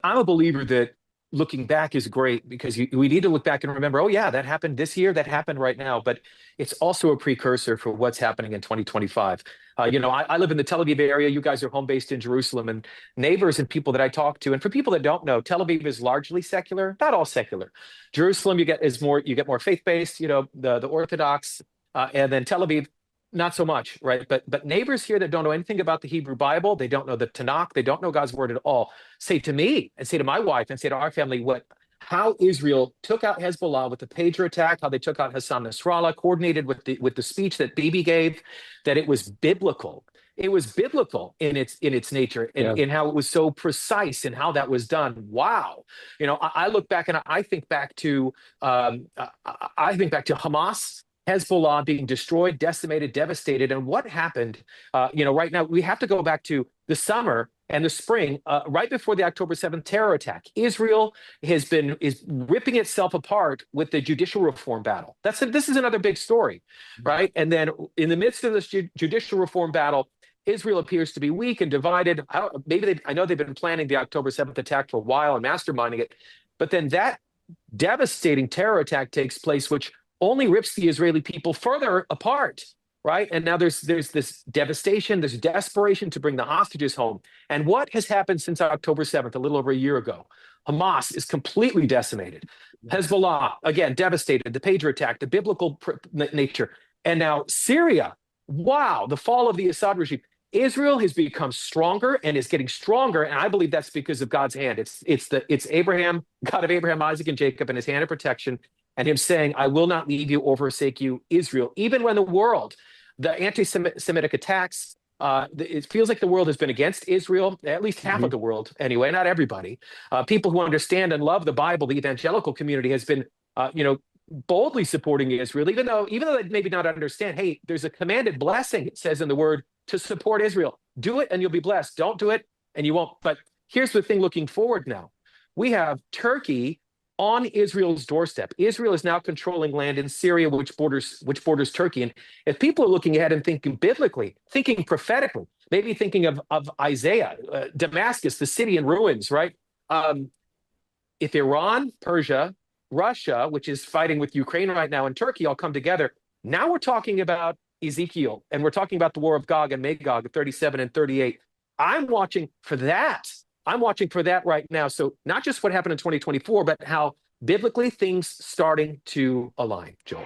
I'm a believer that looking back is great because we need to look back and remember, oh, yeah, that happened this year, that happened right now. But it's also a precursor for what's happening in 2025. I live in the Tel Aviv area. You guys are home based in Jerusalem, and neighbors and people that I talk to. And for people that don't know, Tel Aviv is largely secular, not all secular. Jerusalem, you get more faith based, the Orthodox, and then Tel Aviv, not so much, right? But neighbors here that don't know anything about the Hebrew Bible, they don't know the Tanakh, they don't know God's word at all, say to me and say to my wife and say to our family how Israel took out Hezbollah with the pager attack, how they took out Hassan Nasrallah, coordinated with the speech that Bibi gave, that it was biblical. It was biblical in its nature, Yeah. in how it was so precise and how that was done. Wow, I look back and I think back to Hamas. Hezbollah being destroyed, decimated, devastated. And what happened, right now, we have to go back to the summer and the spring, right before the October 7th terror attack. Israel is ripping itself apart with the judicial reform battle. This is another big story, right? And then in the midst of this judicial reform battle, Israel appears to be weak and divided. I know they've been planning the October 7th attack for a while and masterminding it, but then that devastating terror attack takes place, which only rips the Israeli people further apart, right? And now there's this devastation, there's desperation to bring the hostages home. And what has happened since October 7th, a little over a year ago? Hamas is completely decimated. Hezbollah, again, devastated. The pager attack, the biblical nature. And now Syria, wow, the fall of the Assad regime. Israel has become stronger and is getting stronger, and I believe that's because of God's hand. It's Abraham, God of Abraham, Isaac, and Jacob, and his hand of protection, and him saying, I will not leave you or forsake you, Israel. Even when the anti-Semitic attacks, it feels like the world has been against Israel, at least half of the world anyway, not everybody. People who understand and love the Bible, the evangelical community has been, boldly supporting Israel, even though they maybe not understand, hey, there's a commanded blessing, it says in the word, to support Israel. Do it and you'll be blessed. Don't do it and you won't. But here's the thing looking forward now. We have Turkey on Israel's doorstep. Israel is now controlling land in Syria, which borders Turkey. And if people are looking ahead and thinking biblically, thinking prophetically, maybe thinking of Isaiah, Damascus, the city in ruins, right? If Iran, Persia, Russia, which is fighting with Ukraine right now, and Turkey all come together, now we're talking about Ezekiel, and we're talking about the war of Gog and Magog, 37 and 38. I'm watching for that. I'm watching for that right now. So not just what happened in 2024, but how biblically things starting to align, Joel.